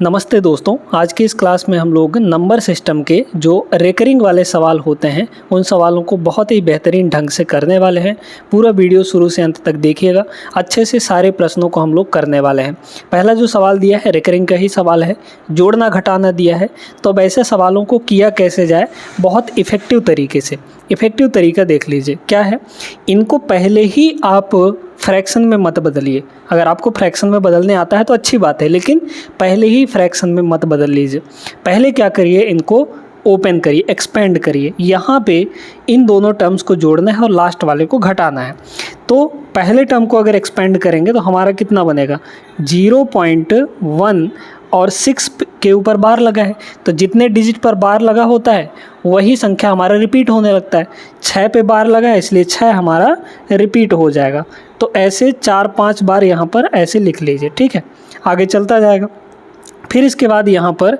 नमस्ते दोस्तों, आज की इस क्लास में हम लोग नंबर सिस्टम के जो रेकरिंग वाले सवाल होते हैं उन सवालों को बहुत ही बेहतरीन ढंग से करने वाले हैं। पूरा वीडियो शुरू से अंत तक देखिएगा, अच्छे से सारे प्रश्नों को हम लोग करने वाले हैं। पहला जो सवाल दिया है रेकरिंग का ही सवाल है, जोड़ना घटाना दिया है। तो अब ऐसे सवालों को किया कैसे जाए बहुत इफ़ेक्टिव तरीके से। इफ़ेक्टिव तरीका देख लीजिए क्या है। इनको पहले ही आप फ्रैक्शन में मत बदलिए। अगर आपको फ्रैक्शन में बदलने आता है तो अच्छी बात है, लेकिन पहले ही फ्रैक्शन में मत बदल लीजिए। पहले क्या करिए, इनको ओपन करिए, एक्सपेंड करिए। यहाँ पे इन दोनों टर्म्स को जोड़ना है और लास्ट वाले को घटाना है। तो पहले टर्म को अगर एक्सपेंड करेंगे तो हमारा कितना बनेगा, 0.1 और 6 के ऊपर बार लगा है, तो जितने डिजिट पर बार लगा होता है वही संख्या हमारा रिपीट होने लगता है। 6 पे बार लगा है इसलिए 6 हमारा रिपीट हो जाएगा। तो ऐसे 4-5 बार यहाँ पर ऐसे लिख लीजिए, ठीक है। आगे चलता जाएगा। फिर इसके बाद यहाँ पर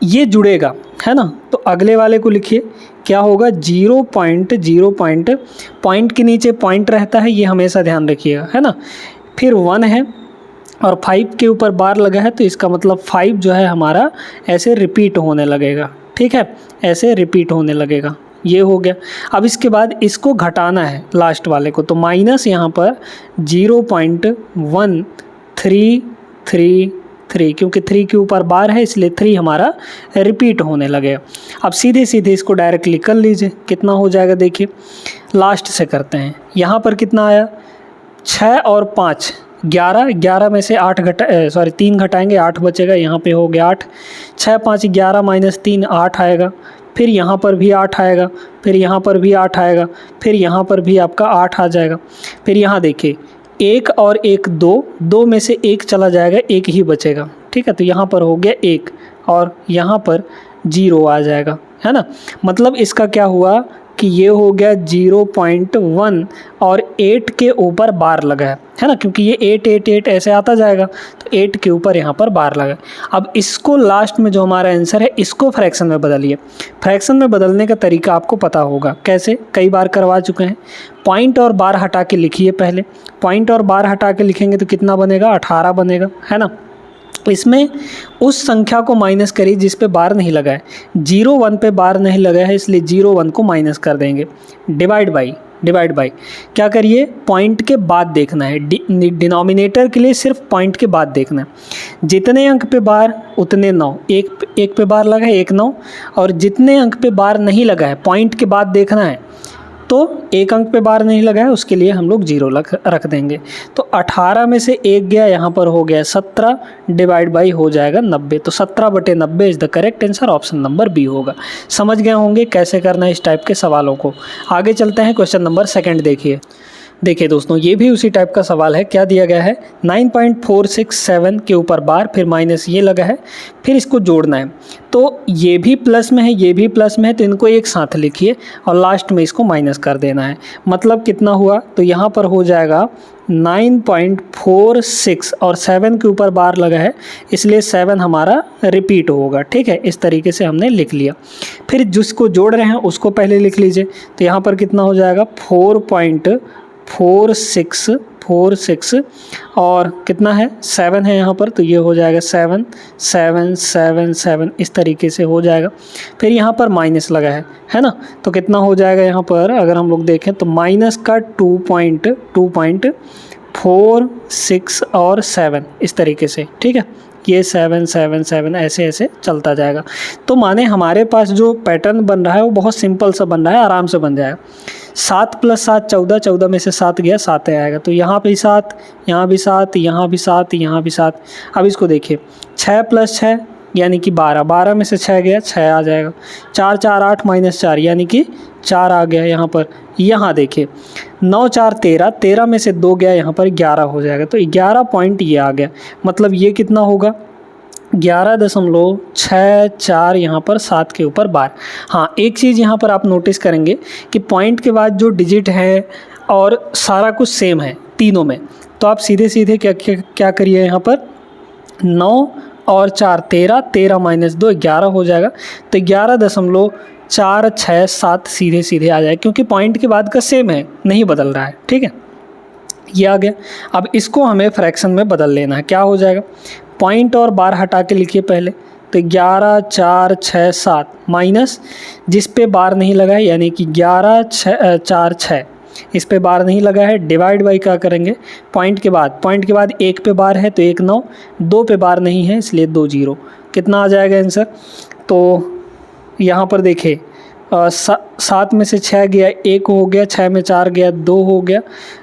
ये जुड़ेगा, है ना। तो अगले वाले को लिखिए, क्या होगा, 0.0 पॉइंट के नीचे पॉइंट रहता है, ये हमेशा ध्यान रखिएगा, है ना। फिर 1 है और 5 के ऊपर बार लगा है, तो इसका मतलब 5 जो है हमारा ऐसे रिपीट होने लगेगा, ठीक है, ऐसे रिपीट होने लगेगा। ये हो गया। अब इसके बाद इसको घटाना है लास्ट वाले को, तो माइनस यहाँ पर 0.1333, क्योंकि 3 के ऊपर बार है इसलिए 3 हमारा रिपीट होने लगेगा। अब सीधे सीधे इसको डायरेक्टली कर लीजिए, कितना हो जाएगा देखिए। लास्ट से करते हैं, यहाँ पर कितना आया, 6 और 5 11 में से 3 घटाएंगे 8 बचेगा, यहाँ पे हो गया 8। 6 5 11 माइनस 3 8 आएगा। फिर यहाँ पर भी 8 आएगा, फिर यहाँ पर भी 8 आएगा, फिर यहाँ पर भी आपका 8 आ जाएगा। फिर यहाँ देखिए 1 और 1 2 में से 1 चला जाएगा, 1 ही बचेगा, ठीक है। तो यहाँ पर हो गया 1 और यहाँ पर 0 आ जाएगा, है ना। मतलब इसका क्या हुआ कि ये हो गया 0.1 और 8 के ऊपर बार लगा है ना, क्योंकि ये 8 ऐसे आता जाएगा, तो 8 के ऊपर यहाँ पर बार लगा। अब इसको लास्ट में जो हमारा आंसर है इसको फ्रैक्शन में बदलिए। फ्रैक्शन में बदलने का तरीका आपको पता होगा कैसे, कई बार करवा चुके हैं। पॉइंट और बार हटा के लिखिए पहले। पॉइंट और बार हटा के लिखेंगे तो कितना बनेगा, 18 बनेगा, है ना। इसमें उस संख्या को माइनस करिए जिस पे बार नहीं लगा है। 0 1 पे बार नहीं लगा है इसलिए 0 1 को माइनस कर देंगे। डिवाइड बाई क्या करिए, पॉइंट के बाद देखना है। डिनोमिनेटर के लिए सिर्फ पॉइंट के बाद देखना है। जितने अंक पे बार उतने 9, एक पे बार लगा है 1 9, और जितने अंक पे बार नहीं लगा है पॉइंट के बाद देखना है, तो 1 अंक पे बार नहीं लगा है उसके लिए हम लोग 0 रख देंगे। तो 18 में से 1 गया, यहाँ पर हो गया 17, डिवाइड बाई हो जाएगा 90। तो 17/90 is the correct answer, option number B होगा। समझ गए होंगे कैसे करना है इस टाइप के सवालों को। आगे चलते हैं, क्वेश्चन नंबर 2 देखिए दोस्तों, ये भी उसी टाइप का सवाल है। क्या दिया गया है, 9.467 के ऊपर बार, फिर माइनस ये लगा है, फिर इसको जोड़ना है। तो ये भी प्लस में है, ये भी प्लस में है, तो इनको एक साथ लिखिए और लास्ट में इसको माइनस कर देना है। मतलब कितना हुआ, तो यहाँ पर हो जाएगा 9.46 और 7 के ऊपर बार लगा है इसलिए 7 हमारा रिपीट होगा, ठीक है। इस तरीके से हमने लिख लिया। फिर जिसको जोड़ रहे हैं उसको पहले लिख लीजिए। तो यहाँ पर कितना हो जाएगा, 4.46 और कितना है, 7 है यहाँ पर, तो ये हो जाएगा 7 7 7 7, इस तरीके से हो जाएगा। फिर यहाँ पर माइनस लगा है ना, तो कितना हो जाएगा यहाँ पर, अगर हम लोग देखें तो माइनस का 2.46 और 7, इस तरीके से, ठीक है। ये 7 7 7 ऐसे ऐसे चलता जाएगा। तो माने हमारे पास जो पैटर्न बन रहा है वो बहुत सिंपल सा बन रहा है, आराम से बन जाएगा। 7 + 7 14, 14 में से 7 गया 7 आएगा, तो यहाँ भी 7, यहाँ भी 7, यहाँ भी 7, यहाँ भी 7। अब इसको देखिए, 6 + 6 यानी कि 12, 12 में से 6 गया 6 आ जाएगा। 4 4 8 - 4 यानी कि 4 आ गया यहाँ पर। यहाँ देखिए 9 4 13, 13 में से 2 गया, यहाँ पर 11 हो जाएगा। तो 11 पॉइंट ये आ गया। मतलब ये कितना होगा, 11.64 यहाँ पर 7 के ऊपर बार। हाँ, एक चीज़ यहाँ पर आप नोटिस करेंगे कि पॉइंट के बाद जो डिजिट है और सारा कुछ सेम है तीनों में, तो आप सीधे सीधे क्या करिए, यहाँ पर 9 और 4 13, 13 - 2 11 हो जाएगा। तो 11.467 सीधे सीधे आ जाएगा, क्योंकि पॉइंट के बाद का सेम है, नहीं बदल रहा है, ठीक है। ये आ गया। अब इसको हमें फ्रैक्शन में बदल लेना है। क्या हो जाएगा, पॉइंट और बार हटा के लिखिए पहले, तो 11 4 6 7 माइनस जिस पे बार नहीं लगा है यानी कि 11 4 6, इस पे बार नहीं लगा है, डिवाइड बाई क्या करेंगे पॉइंट के बाद 1 पे बार है तो 1 9, 2 पे बार नहीं है इसलिए 2 0। कितना आ जाएगा आंसर? तो यहाँ पर देखिए 7 में से 6 गया 1 हो गया, 6 में 4 गया 2 हो गया,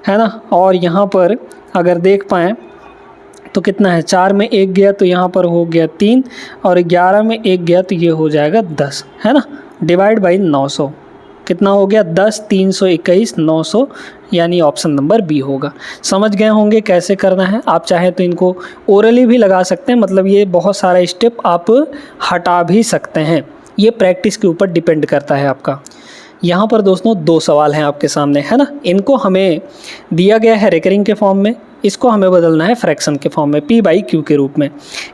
है ना। और यहाँ पर अगर देख पाएँ तो कितना है, 4 में 1 गया तो यहाँ पर हो गया 3, और 11 में 1 गया तो ये हो जाएगा 10, है ना। डिवाइड बाई 900 कितना हो गया 10, 321 900, यानी ऑप्शन नंबर बी होगा। समझ गए होंगे कैसे करना है। आप चाहें तो इनको ओरली भी लगा सकते हैं, मतलब ये बहुत सारा स्टेप आप हटा भी सकते हैं, ये प्रैक्टिस के ऊपर डिपेंड करता है आपका। यहाँ पर दोस्तों 2 सवाल हैं आपके सामने, है ना। इनको हमें दिया गया है रेकरिंग के फॉर्म में, इसको हमें बदलना है फ्रैक्शन के फॉर्म में, p बाई क्यू के रूप में।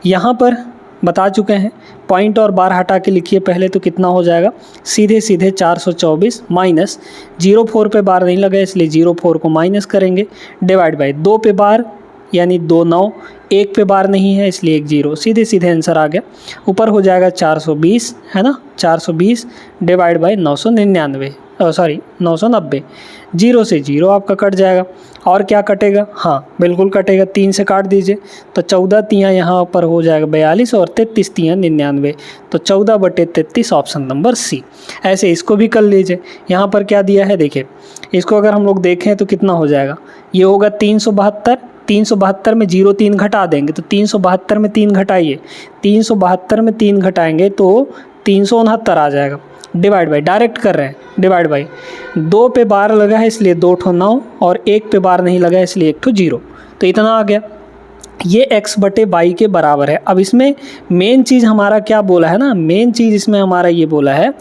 यहाँ पर बता चुके हैं, पॉइंट और बार हटा के लिखिए पहले, तो कितना हो जाएगा सीधे 424 माइनस 0,4 पे बार नहीं लगा इसलिए 0,4 को माइनस करेंगे, डिवाइड बाई 2 पे बार यानी 2 9, 1 पे बार नहीं है इसलिए 1 0, सीधे आंसर आ गया। ऊपर हो जाएगा 420, है ना, 420 डिवाइड बाई 999 990, 0 से 0 आपका कट जाएगा। और क्या कटेगा? हाँ बिल्कुल कटेगा, 3 से काट दीजिए तो 14 तियाँ यहाँ पर हो जाएगा 42 और 33 तियाँ 99, तो 14/33 ऑप्शन नंबर सी। ऐसे इसको भी कर लीजिए। यहाँ पर क्या दिया है देखिए, इसको अगर हम लोग देखें तो कितना हो जाएगा, ये होगा 372, 372 में 0 3 घटा देंगे तो 372 में 3 घटाइए, 372 में 3 घटाएंगे तो 369 आ जाएगा। डिवाइड बाई डायरेक्ट कर रहे हैं, डिवाइड बाई 2 पे बार लगा है इसलिए 2 ठो 9 और 1 पे बार नहीं लगा है इसलिए 1 ठो 0, तो इतना आ गया। ये x/y के बराबर है। अब इसमें मेन चीज़ हमारा क्या बोला है ना, मेन चीज़ इसमें हमारा ये बोला है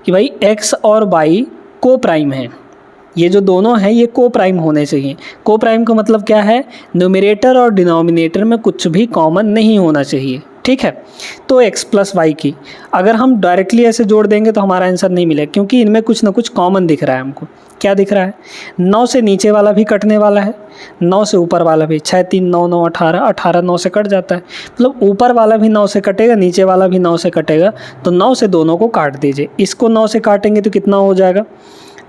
कि भाई x और y को प्राइम है, ये जो दोनों हैं ये को प्राइम होने चाहिए। को प्राइम का मतलब क्या है, न्यूमरेटर और डिनोमिनेटर में कुछ भी कॉमन नहीं होना चाहिए, ठीक है। तो x प्लस वाई की अगर हम डायरेक्टली ऐसे जोड़ देंगे तो हमारा आंसर नहीं मिलेगा, क्योंकि इनमें कुछ ना कुछ कॉमन दिख रहा है हमको। क्या दिख रहा है, 9 से नीचे वाला भी कटने वाला है, 9 से ऊपर वाला भी, 6 3 9 9 18, 18 9 से कट जाता है, मतलब ऊपर वाला भी 9 से कटेगा, नीचे वाला भी 9 से कटेगा, तो 9 से दोनों को काट दीजिए। इसको 9 से काटेंगे तो कितना हो जाएगा,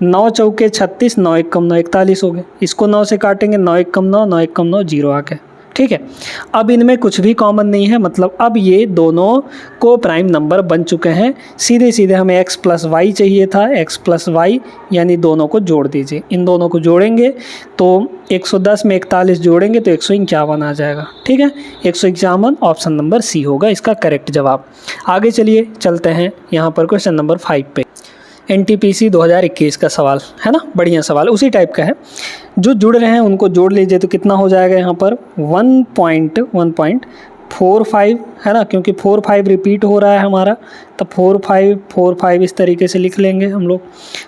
9 चौके 36, 9 1 कम 9 41 हो गए। इसको 9 से काटेंगे, 9 1 कम 9 9 1 कम 9 0 आ गया, ठीक है। अब इनमें कुछ भी कॉमन नहीं है, मतलब अब ये दोनों को प्राइम नंबर बन चुके हैं। सीधे हमें x प्लस वाई चाहिए था, x प्लस वाई यानी दोनों को जोड़ दीजिए। इन दोनों को जोड़ेंगे तो 110 में 41 जोड़ेंगे तो 151 आ जाएगा, ठीक है। 151 ऑप्शन नंबर सी होगा इसका करेक्ट जवाब। आगे चलिए चलते हैं यहाँ पर क्वेश्चन नंबर 5 पे। NTPC 2021 का सवाल है ना, बढ़िया सवाल, उसी टाइप का है। जो जुड़ रहे हैं उनको जोड़ लीजिए तो कितना हो जाएगा यहाँ पर 1.45 है ना, क्योंकि 4 5 रिपीट हो रहा है हमारा, तो 4 5 इस तरीके से लिख लेंगे हम लोग।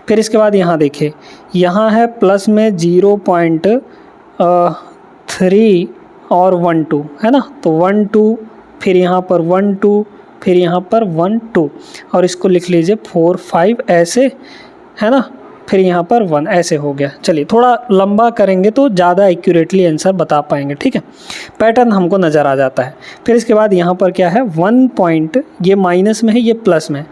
फिर इसके बाद यहाँ देखिए, यहाँ है प्लस में 0.3 और 1 2 है ना, तो 1 2 फिर यहाँ पर 1 2 फिर यहाँ पर 1 2 और इसको लिख लीजिए 4 5 ऐसे, है ना, फिर यहाँ पर 1 ऐसे हो गया। चलिए थोड़ा लंबा करेंगे तो ज़्यादा एक्यूरेटली आंसर बता पाएंगे, ठीक है। पैटर्न हमको नज़र आ जाता है। फिर इसके बाद यहाँ पर क्या है 1 ये माइनस में है ये प्लस में है,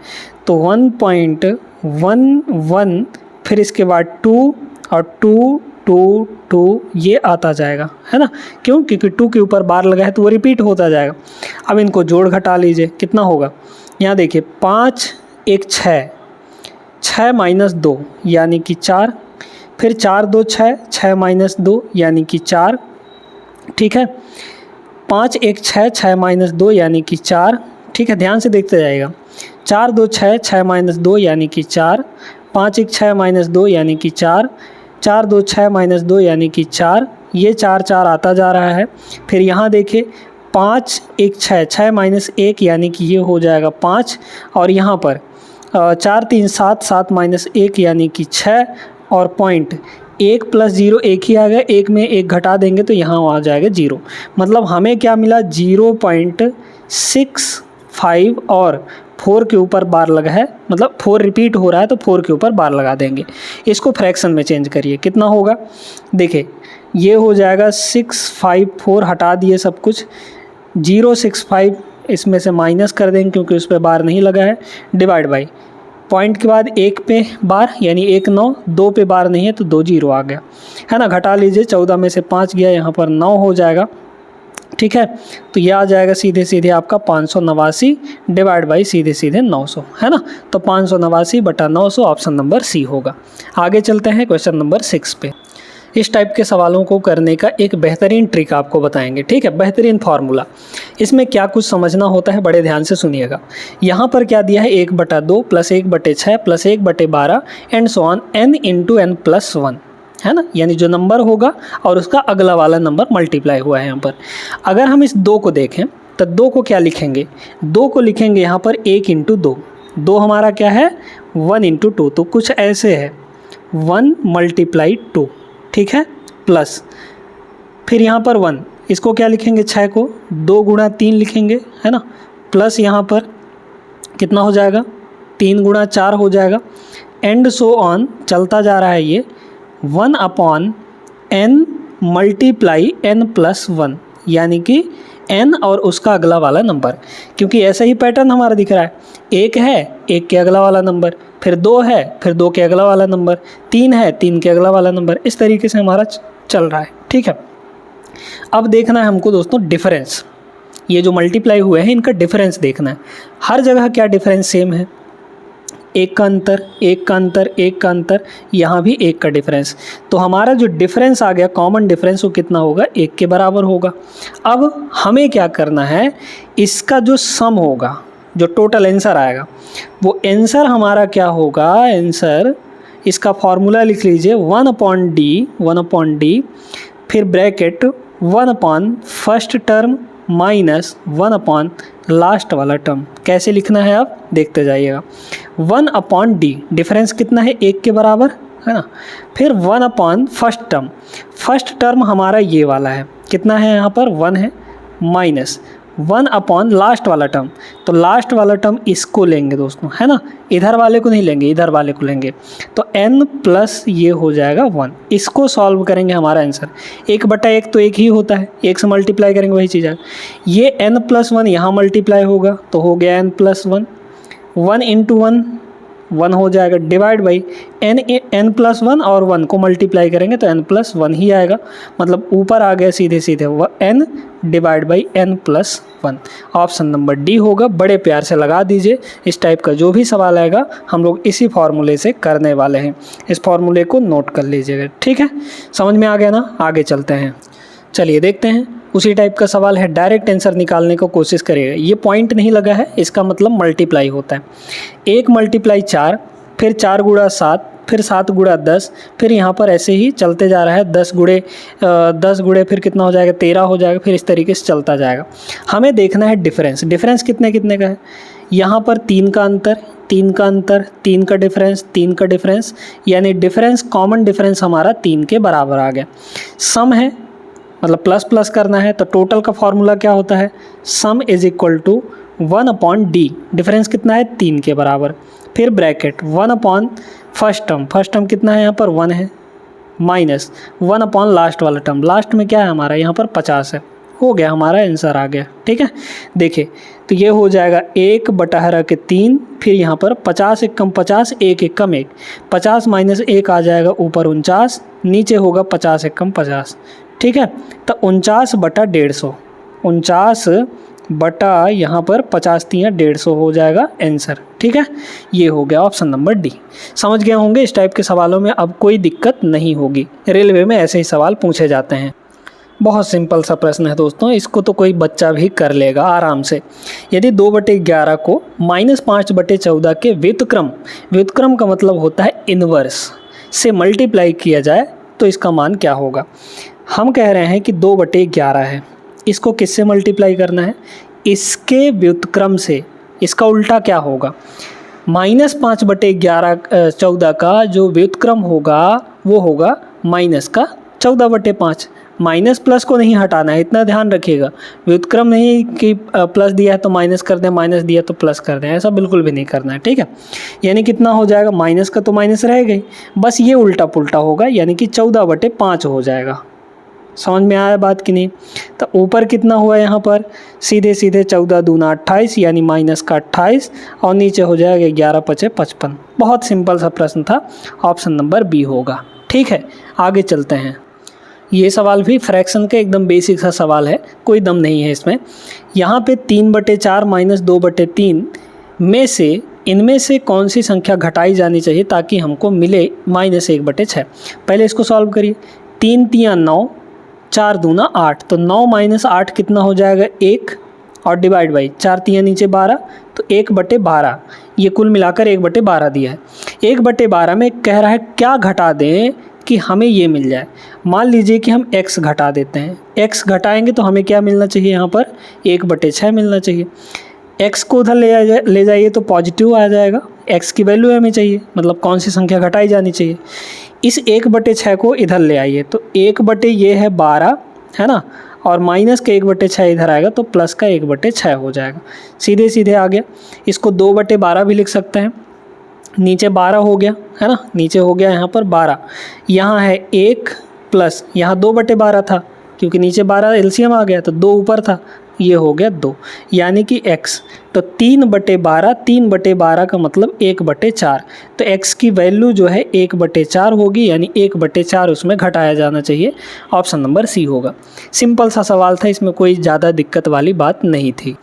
तो 1.11 फिर इसके बाद 2 और 2 2 2 ये आता जाएगा, है ना, क्यों, क्योंकि 2 के ऊपर बार लगा है तो वो रिपीट होता जाएगा। अब इनको जोड़ घटा लीजिए, कितना होगा, यहाँ देखिए 5 1 6, 6 माइनस 2 यानी कि 4, फिर 4 2 6, 6 माइनस 2 यानी कि 4, ठीक है। 5 1 6, 6 माइनस 2 यानी कि 4, ठीक है, ध्यान से देखते जाइएगा। 4 2 6, 6 माइनस 2 यानी कि 4, 5 1 6 माइनस 2 यानी कि 4, 4 2 6 माइनस 2 यानी कि 4, ये 4 4 आता जा रहा है। फिर यहाँ देखिए 5 1 6, 6 माइनस 1 यानी कि ये हो जाएगा 5, और यहाँ पर 4 3 7, 7 माइनस 1 यानी कि 6, और पॉइंट 1 प्लस 0 1 ही आ गया, 1 में 1 घटा देंगे तो यहाँ आ जाएगा 0। मतलब हमें क्या मिला 0.65 और 4 के ऊपर बार लगा है, मतलब 4 रिपीट हो रहा है तो 4 के ऊपर बार लगा देंगे। इसको फ्रैक्शन में चेंज करिए, कितना होगा देखिए, ये हो जाएगा 654, हटा दिए सब कुछ, 065 इसमें से माइनस कर देंगे क्योंकि उस पर बार नहीं लगा है, डिवाइड बाई पॉइंट के बाद 1 पे बार यानी 1 9, 2 पे बार नहीं है तो 2 0 आ गया, है ना। घटा लीजिए, 14 में से 5 गया, यहाँ पर 9 हो जाएगा, ठीक है। तो ये आ जाएगा सीधे सीधे आपका 589 डिवाइड बाई सीधे सीधे 900, है ना। तो 589 बटा 900 ऑप्शन नंबर सी होगा। आगे चलते हैं क्वेश्चन नंबर 6 पे। इस टाइप के सवालों को करने का एक बेहतरीन ट्रिक आपको बताएंगे, ठीक है, बेहतरीन फार्मूला। इसमें क्या कुछ समझना होता है, बड़े ध्यान से सुनिएगा। यहाँ पर क्या दिया है, 1/2 plus 1/6 plus 1/12 and so on n into n plus 1, है ना। यानी जो नंबर होगा और उसका अगला वाला नंबर मल्टीप्लाई हुआ है यहाँ पर। अगर हम इस 2 को देखें तो 2 को क्या लिखेंगे, 2 को लिखेंगे यहाँ पर 1 इंटू 2, 2 हमारा क्या है 1 इंटू 2, तो कुछ ऐसे है 1 मल्टीप्लाई 2, ठीक है, प्लस फिर यहाँ पर 1, इसको क्या लिखेंगे 6 को 2 गुणा 3 लिखेंगे, है ना, प्लस यहाँ पर कितना हो जाएगा 3 गुणा 4 हो जाएगा, एंड सो ऑन चलता जा रहा है ये 1/n मल्टीप्लाई n प्लस 1, यानी कि n और उसका अगला वाला नंबर, क्योंकि ऐसा ही पैटर्न हमारा दिख रहा है, 1 है 1 के अगला वाला नंबर, फिर 2 है फिर 2 के अगला वाला नंबर, 3 है 3 के अगला वाला नंबर, इस तरीके से हमारा चल रहा है, ठीक है। अब देखना है हमको दोस्तों डिफरेंस, ये जो मल्टीप्लाई हुए हैं इनका डिफरेंस देखना है। हर जगह क्या डिफरेंस सेम है, 1 का अंतर 1 का अंतर 1 का अंतर, यहाँ भी 1 का डिफरेंस, तो हमारा जो डिफरेंस आ गया कॉमन डिफरेंस वो कितना होगा 1 के बराबर होगा। अब हमें क्या करना है, इसका जो सम होगा, जो टोटल आंसर आएगा वो आंसर हमारा क्या होगा, आंसर इसका फॉर्मूला लिख लीजिए 1/d फिर bracket 1 first term minus 1 last वाला टर्म। कैसे लिखना है आप देखते जाइएगा, 1/d डिफरेंस कितना है 1 के बराबर, है ना, फिर 1 फर्स्ट टर्म हमारा ये वाला है, कितना है यहाँ पर 1 है, माइनस 1 लास्ट वाला टर्म, तो लास्ट वाला टर्म इसको लेंगे दोस्तों, है ना, इधर वाले को नहीं लेंगे, इधर वाले को लेंगे, तो n प्लस ये हो जाएगा 1। इसको सॉल्व करेंगे, हमारा आंसर 1/1 तो 1 ही होता है, 1 से मल्टीप्लाई करेंगे वही चीज़ आएगा, ये n प्लस 1 यहाँ मल्टीप्लाई होगा तो हो गया n प्लस 1, 1 इंटू 1 हो जाएगा, डिवाइड बाई n प्लस 1 और 1 को मल्टीप्लाई करेंगे तो n प्लस 1 ही आएगा, मतलब ऊपर आ गया सीधे सीधे n divide by n plus 1। Option number D होगा। बड़े प्यार से लगा दीजिए, इस टाइप का जो भी सवाल आएगा हम लोग इसी फार्मूले से करने वाले हैं, इस फार्मूले को नोट कर लीजिएगा, ठीक है, समझ में आ गया ना। आगे चलते हैं, चलिए देखते हैं, उसी टाइप का सवाल है, डायरेक्ट आंसर निकालने को कोशिश करिएगा। ये पॉइंट नहीं लगा है, इसका मतलब मल्टीप्लाई होता है, 1 मल्टीप्लाई 4, फिर 4 गुणा 7, फिर 7 गुणा 10, फिर यहाँ पर ऐसे ही चलते जा रहा है, 10 गुणे फिर कितना हो जाएगा 13 हो जाएगा, फिर इस तरीके से चलता जाएगा। हमें देखना है डिफरेंस, डिफरेंस कितने कितने का है, यहाँ पर 3 का अंतर 3 का अंतर, 3 का डिफरेंस 3 का डिफरेंस, यानी डिफरेंस कॉमन डिफरेंस हमारा 3 के बराबर आ गया। सम है मतलब प्लस प्लस करना है, तो टोटल का फॉर्मूला क्या होता है, sum is equal to 1/d, difference कितना है 3 के बराबर, फिर ब्रैकेट 1 फर्स्ट टर्म कितना है यहाँ पर 1 है, माइनस 1 लास्ट वाला टर्म, लास्ट में क्या है हमारा यहाँ पर 50 है, हो गया हमारा आंसर आ गया, ठीक है। देखिए तो ये हो जाएगा 1/3, फिर यहाँ पर 50 एक कम 50, 1 एक कम 1, 50 माइनस 1 आ जाएगा ऊपर 49, नीचे होगा 50 एक कम 50, ठीक है। तो 49/150, 49 बटा यहाँ पर 50 तियाँ 150 हो जाएगा आंसर, ठीक है। ये हो गया ऑप्शन नंबर डी। समझ गए होंगे, इस टाइप के सवालों में अब कोई दिक्कत नहीं होगी, रेलवे में ऐसे ही सवाल पूछे जाते हैं। बहुत सिंपल सा प्रश्न है दोस्तों, इसको तो कोई बच्चा भी कर लेगा आराम से। यदि 2/11 को -5/14 के व्युत्क्रम का मतलब होता है इनवर्स से मल्टीप्लाई किया जाए तो इसका मान क्या होगा। हम कह रहे हैं कि 2/11 है, इसको किससे मल्टीप्लाई करना है, इसके व्युत्क्रम से। इसका उल्टा क्या होगा, -5/14 का जो व्युत्क्रम होगा वो होगा माइनस का 14/5। माइनस प्लस को नहीं हटाना है, इतना ध्यान रखिएगा। व्युत्क्रम नहीं कि प्लस दिया है तो माइनस कर दें, माइनस दिया तो प्लस कर दें, ऐसा बिल्कुल भी नहीं करना है, ठीक है। यानी कितना हो जाएगा, माइनस का तो माइनस रहेगा ही, बस ये उल्टा पुल्टा होगा, यानी कि 14/5 हो जाएगा, समझ में आया बात कि नहीं? तो ऊपर कितना हुआ यहाँ पर, सीधे सीधे 14 दूना 28 यानी माइनस का 28 और नीचे हो जाएगा 11 पचे 55। बहुत सिंपल सा प्रश्न था, ऑप्शन नंबर बी होगा। ठीक है, आगे चलते हैं। ये सवाल भी फ्रैक्शन का एकदम बेसिक सा सवाल है, कोई दम नहीं है इसमें। यहाँ पे 3/4 माइनस 2/3 में से इनमें से कौन सी संख्या घटाई जानी चाहिए ताकि हमको मिले -1/6। पहले इसको सॉल्व करिए। 3 तियाँ 9, 4 दूना 8, तो 9 - 8 कितना हो जाएगा 1 और डिवाइड बाई 4 तियाँ नीचे 12 तो 1/12। ये कुल मिलाकर 1/12 दिया है। 1/12 में कह रहा है क्या घटा दें कि हमें ये मिल जाए। मान लीजिए कि हम x घटा देते हैं, x घटाएंगे तो हमें क्या मिलना चाहिए, यहाँ पर 1/6 मिलना चाहिए। x को उधर ले जाइए तो पॉजिटिव आ जाएगा, x की वैल्यू हमें चाहिए, मतलब कौन सी संख्या घटाई जानी चाहिए। इस 1/6 को इधर ले आइए तो 1 ये है 12 है ना, और माइनस का 1/6 इधर आएगा तो प्लस का 1/6 हो जाएगा। सीधे सीधे आ गया। इसको 2/12 भी लिख सकते हैं। नीचे 12 हो गया है ना, नीचे हो गया यहाँ पर 12, यहाँ है 1 प्लस यहाँ 2/12 था क्योंकि नीचे 12 एलसीएम आ गया तो 2 ऊपर था, ये हो गया 2 यानी कि x। तो 3/12, 3/12 का मतलब 1/4, तो x की वैल्यू जो है 1/4 होगी, यानी 1/4 उसमें घटाया जाना चाहिए। ऑप्शन नंबर सी होगा। सिंपल सा सवाल था, इसमें कोई ज़्यादा दिक्कत वाली बात नहीं थी।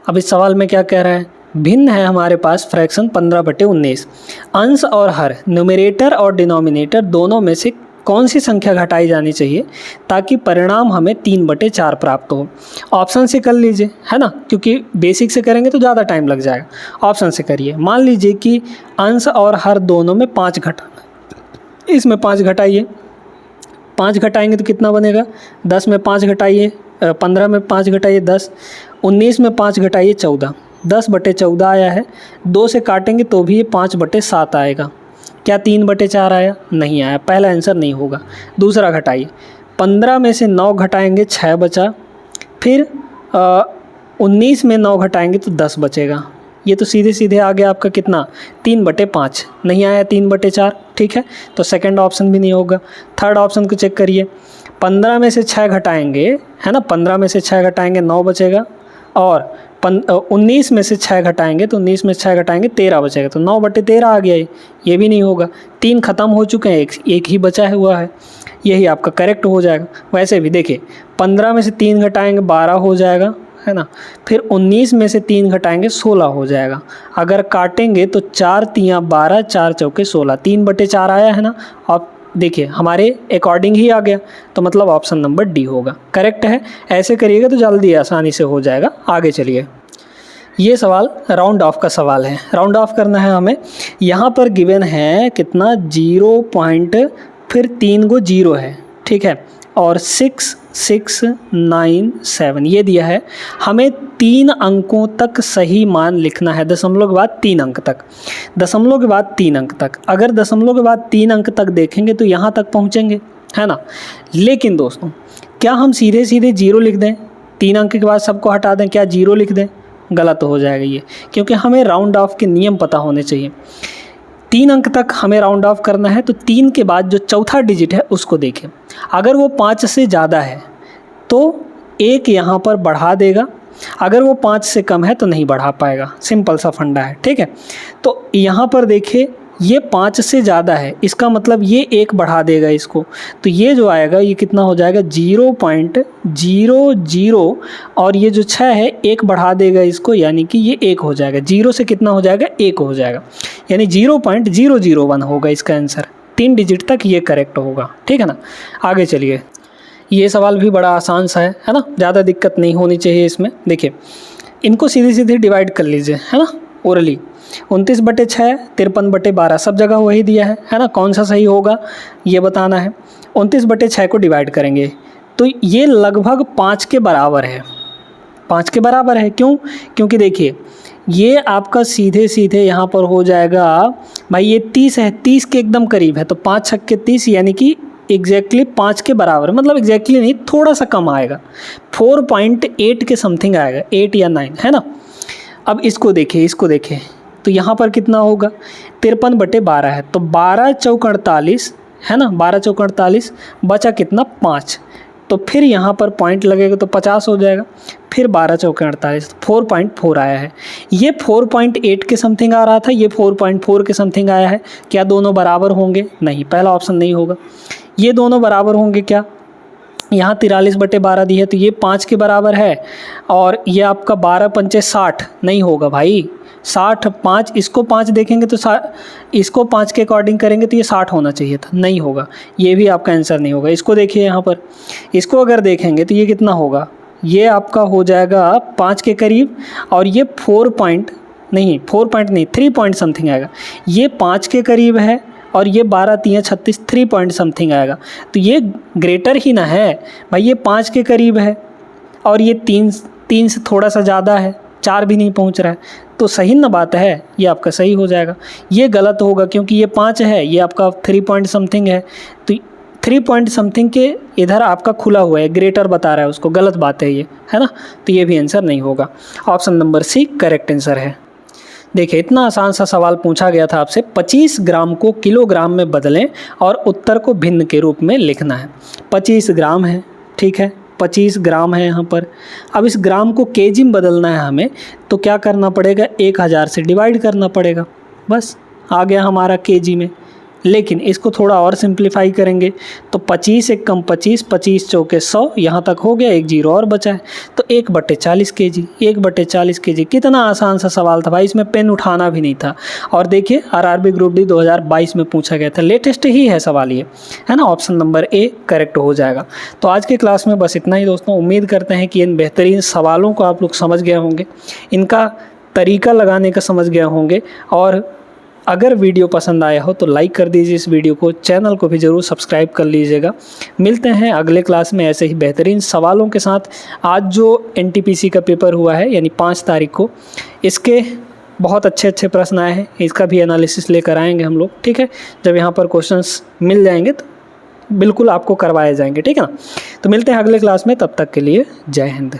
अब इस सवाल में क्या कह रहा है, भिन्न है हमारे पास फ्रैक्शन 15/19। अंश और हर न्यूमरेटर और डिनोमिनेटर दोनों में से कौन सी संख्या घटाई जानी चाहिए ताकि परिणाम हमें 3/4 प्राप्त हो। ऑप्शन से कर लीजिए है ना, क्योंकि बेसिक से करेंगे तो ज़्यादा टाइम लग जाएगा। ऑप्शन से करिए। मान लीजिए कि अंश और हर दोनों में 5 घटाना, इसमें 5 घटाइए। 5 घटाएंगे तो कितना बनेगा, 10 में 5 घटाइए 15 में 5 घटाइए 10, 19 में 5 घटाइए 14, 10/14 आया है। 2 से काटेंगे तो भी ये 5/7 आएगा। क्या 3/4 आया? नहीं आया, पहला आंसर नहीं होगा। दूसरा घटाइए, 15 में से 9 घटाएंगे 6 बचा, फिर 19 में 9 घटाएंगे तो 10 बचेगा। ये तो सीधे सीधे आ गया आपका कितना, 3/5। नहीं आया 3/4, ठीक है, तो सेकंड ऑप्शन भी नहीं होगा। थर्ड ऑप्शन को चेक करिए। 15 में से 6 घटाएंगे है ना, 15 में से 6 घटाएंगे 9 बचेगा, और 19 में से 6 घटाएंगे तो 19 में से 6 घटाएंगे 13 बचेगा, तो 9/13 आ गया। ये भी नहीं होगा। 3 ख़त्म हो चुके हैं, एक ही बचा हुआ है, यही आपका करेक्ट हो जाएगा। वैसे भी देखिए, 15 में से 3 घटाएंगे 12 हो जाएगा है ना, फिर 19 में से 3 घटाएंगे 16 हो जाएगा। अगर काटेंगे तो 4 तियाँ 12, 4 चौके 16, 3/4 आया है ना। अब देखिए हमारे अकॉर्डिंग ही आ गया, तो मतलब ऑप्शन नंबर डी होगा, करेक्ट है। ऐसे करिएगा तो जल्दी आसानी से हो जाएगा। आगे चलिए, ये सवाल राउंड ऑफ का सवाल है। राउंड ऑफ करना है हमें। यहाँ पर गिवन है कितना, 0 पॉइंट फिर 3 गो 0 है, ठीक है, और 6 6 9 7 ये दिया है। हमें 3 अंकों तक सही मान लिखना है, दशमलव के बाद 3 अंक तक, दशमलव के बाद 3 अंक तक। अगर दशमलव के बाद 3 अंक तक देखेंगे तो यहाँ तक पहुँचेंगे है ना। लेकिन दोस्तों, क्या हम सीधे सीधे 0 लिख दें, 3 अंक के बाद सबको हटा दें, क्या 0 लिख दें? गलत हो जाएगा ये, क्योंकि हमें राउंड ऑफ के नियम पता होने चाहिए। 3 अंक तक हमें राउंड ऑफ करना है, तो 3 के बाद जो चौथा डिजिट है उसको देखें। अगर वो 5 से ज़्यादा है तो 1 यहाँ पर बढ़ा देगा, अगर वो 5 से कम है तो नहीं बढ़ा पाएगा। सिंपल सा फंडा है, ठीक है। तो यहाँ पर देखिए, ये 5 से ज़्यादा है, इसका मतलब ये 1 बढ़ा देगा इसको, तो ये जो आएगा ये कितना हो जाएगा, 0.00, और ये जो 6 है 1 बढ़ा देगा इसको, यानी कि ये 1 हो जाएगा। 0 से कितना हो जाएगा, 1 हो जाएगा, यानी 0.001 होगा इसका आंसर। 3 डिजिट तक ये करेक्ट होगा, ठीक है ना। आगे चलिए, ये सवाल भी बड़ा आसान सा है ना, ज़्यादा दिक्कत नहीं होनी चाहिए इसमें। देखिए, इनको सीधे सीधे डिवाइड कर लीजिए है ना, ओरली। 29/6, 53/12, सब जगह वही दिया है ना। कौन सा सही होगा ये बताना है। 29/6 को डिवाइड करेंगे तो ये लगभग 5 के बराबर है, 5 के बराबर है। क्यों? क्योंकि देखिए, ये आपका सीधे सीधे यहाँ पर हो जाएगा भाई, ये 30 है, 30 के एकदम करीब है, तो 5 छक्के 30, यानी कि एग्जैक्टली 5 के बराबर, मतलब एग्जैक्टली नहीं, थोड़ा सा कम आएगा, 4.8 के समथिंग आएगा, 8 या 9 है ना। अब इसको देखिए, इसको देखिए, तो यहाँ पर कितना होगा, 53/12 है, तो 12 चौक 48 है ना, 12 चौक 48, बचा कितना, 5। तो फिर यहाँ पर पॉइंट लगेगा तो 50 हो जाएगा, फिर 12 चौके 48, 4.4 आया है। ये 4.8 के समथिंग आ रहा था, ये 4.4 के समथिंग आया है। क्या दोनों बराबर होंगे? नहीं, पहला ऑप्शन नहीं होगा। ये दोनों बराबर होंगे क्या? यहाँ 43/12 दी है तो ये 5 के बराबर है, और ये आपका 12 पंचे 60 नहीं होगा भाई। 60 5, इसको 5 देखेंगे तो इसको 5 के अकॉर्डिंग करेंगे तो ये 60 होना चाहिए था, नहीं होगा, ये भी आपका आंसर नहीं होगा। इसको देखिए यहाँ पर, इसको अगर देखेंगे तो ये कितना होगा, ये आपका हो जाएगा 5 के करीब, और ये 4 पॉइंट नहीं 3 पॉइंट समथिंग आएगा। ये 5 के करीब है और ये 12 3 36, 3 पॉइंट समथिंग आएगा, तो ये ग्रेटर ही ना है भाई। ये 5 के करीब है और ये 3 से थोड़ा सा ज़्यादा है, 4 भी नहीं पहुंच रहा है, तो सही ना बात है, ये आपका सही हो जाएगा। ये गलत होगा क्योंकि ये 5 है, ये आपका 3 पॉइंट समथिंग है, तो 3 पॉइंट समथिंग के इधर आपका खुला हुआ है, ग्रेटर बता रहा है उसको, गलत बात है ये, है ना। तो ये भी आंसर नहीं होगा। Option number C correct answer है। देखिए, इतना आसान सा सवाल पूछा गया था आपसे, 25 ग्राम को किलोग्राम में बदलें और उत्तर को भिन्न के रूप में लिखना है। 25 ग्राम है, ठीक है, 25 ग्राम है यहाँ पर। अब इस ग्राम को केजी में बदलना है हमें, तो क्या करना पड़ेगा, 1000 से डिवाइड करना पड़ेगा, बस आ गया हमारा केजी में। लेकिन इसको थोड़ा और सिंप्लीफाई करेंगे तो 25 एक कम 25, 25 चौके 100, यहाँ तक हो गया, एक जीरो और बचा है, तो 1/40 केजी, 1/40 केजी। कितना आसान सा सवाल था भाई, इसमें पेन उठाना भी नहीं था। और देखिए, आरआरबी ग्रुप डी 2022 में पूछा गया था, लेटेस्ट ही है सवाल ये, है ना। ऑप्शन नंबर ए करेक्ट हो जाएगा। तो आज के क्लास में बस इतना ही दोस्तों। उम्मीद करते हैं कि इन बेहतरीन सवालों को आप लोग समझ गए होंगे, इनका तरीका लगाने का समझ गए होंगे, और अगर वीडियो पसंद आया हो तो लाइक कर दीजिए इस वीडियो को, चैनल को भी ज़रूर सब्सक्राइब कर लीजिएगा। मिलते हैं अगले क्लास में ऐसे ही बेहतरीन सवालों के साथ। आज जो एनटीपीसी का पेपर हुआ है यानी 5 तारीख को, इसके बहुत अच्छे प्रश्न आए हैं, इसका भी एनालिसिस लेकर आएंगे हम लोग, ठीक है। जब यहाँ पर क्वेश्चंस मिल जाएंगे तो बिल्कुल आपको करवाए जाएंगे, ठीक है ना। तो मिलते हैं अगले क्लास में, तब तक के लिए जय हिंद।